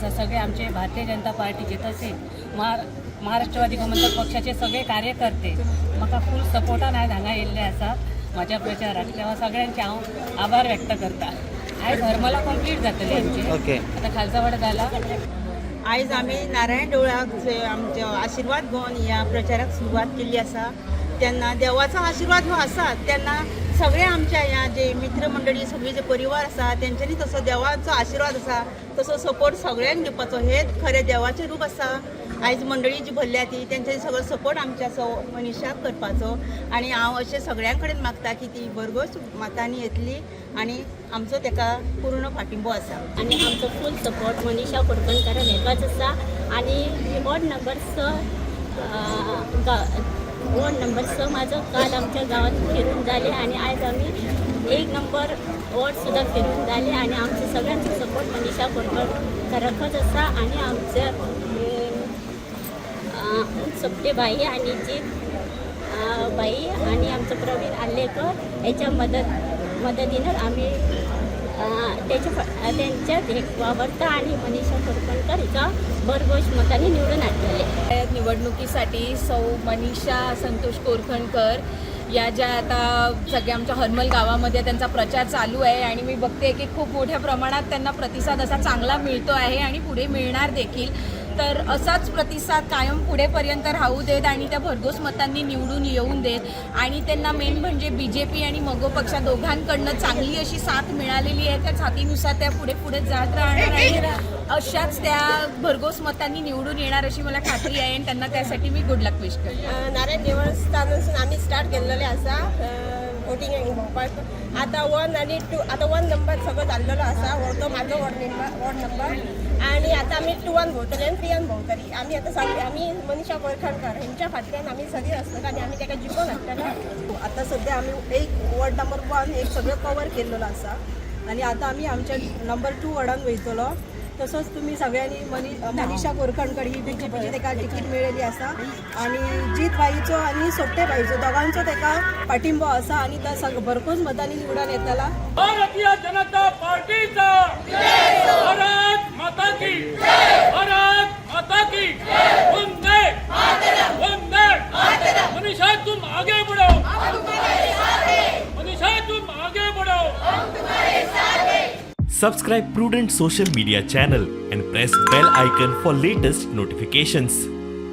आसा सगळे आमचे भारतीय जनता पार्टीचे तसेच महाराष्ट्रवादी गोमंतक पक्षाचे सगळे कार्यकर्ते म्हाका फूल सपोर्टान आयज हांगा येयल्ले आसात म्हाज्या प्रचाराक. तेव्हा सगळ्यांचे हांव आभार व्यक्त करता. आयज हरमला कंप्लीट जातली आमची. ओके. आता खालचा वाडा जाला. आयज आमी नारायण देवळाक आमचो आशिर्वाद घेवन ह्या प्रचाराक सुरवात केल्ली आसा. तेन्ना देवाचो आशिर्वाद हो आसा तेन्ना सगळे आमच्या ह्या जे मित्र मंडळी सगळे जे परिवार आसा तेंच्यांनी तसो देवाचो आशिर्वाद आसा तसो सपोर्ट सगळ्यांक दिवपाचो हेच खरें देवाचें रूप आसा. आयज मंडळी जी भरल्या ती तेंच्यांनी सगळो सपोर्ट आमच्या मनशाक करपाचो आनी हांव अशें सगळ्यां कडेन मागता की ती भरघोस मतांनी येतली आनी आमचो ताका पूर्ण पाठिंबो आसा. आणि आमचो फूल सपोर्ट मनीषा कोरपणकाराक हेकाच आसा. आणि वॉर्ड नंबर 6 माझं काल आमच्या गावात फिरून झाले आणि आज आम्ही 1 नंबर वॉर्डसुद्धा फिरून झाले आणि आमचं सगळ्यांचं सपोर्ट मनीषा कोरपणकाराकच आसा. आणि आमचं सप्टे बाई आणि जीत बाई आणि आमचं प्रवीण आल्लेकर याच्या मदतीनं आम्ही त्यांच्यात एक वावरता आणि मनीषा कोरपणकर हिचा भरघोष मताने निवडून आणलेले. निवडणुकीसाठी सौ मनीषा संतोष कोरखणकर या ज्या आता सगळ्या आमच्या हरमल गावामध्ये त्यांचा प्रचार चालू आहे आणि मी बघते की खूप मोठ्या प्रमाणात त्यांना प्रतिसाद असा चांगला मिळतो आहे आणि पुढे मिळणार देखील. तर असाच प्रतिसाद कायम पुढेपर्यंत राहू देत आणि त्या भरघोस मतांनी निवडून येऊन देत. आणि त्यांना मेन म्हणजे BJP आणि मगो पक्षा दोघांकडनं चांगली अशी साथ मिळालेली आहे. त्या साथीनुसार त्या पुढे जात राहणार आणि अशाच त्या भरघोस मतांनी निवडून येणार अशी मला खात्री आहे आणि त्यांना त्यासाठी मी गुड लक विश करते. नारायण देवस्थानासून आम्ही स्टार्ट केलेले आसा वोटिंग घेवपाक. आता 1 आणि 2 आता 1 नंबर सगळं जाल्लेलो आसा. तो म्हाजो वॉर्ड नंबर आणि आता आम्ही 2 भोंवतली आनी 3 भोंवतली. आमी आता सगळे आमी मनीषा कोरखणकर हेंच्या फाटल्यान आमी सगळी आसतात आणि आमी ताका जिखोवन हाडटलो. आता सध्या आमी एक वॉर्ड नंबर 1 एक सगळं कवर केलेलो आसा आणि आता आमी आमच्या नंबर 2 वॉर्डान वयतलो. तसोच तुम्ही सगळ्यांनी मनीषा कोरखणकर ही BJPची ताका तिकीट मेळिल्ली आसा आणि जीत बाईचो आणि सोपटे बाईचो दोगांचो ताका पाठिंबो आसा आणि त्या भरपूर मतांनी निवडून येतला. भारतीय जनता पार्टीचा भारत माता की भारत माता की वंदे वंदे. मनीषा तुम आगे बढ़ो, मनीषा तुम आगे बढ़ो. Subscribe Prudent social media channel and press bell icon for latest notifications.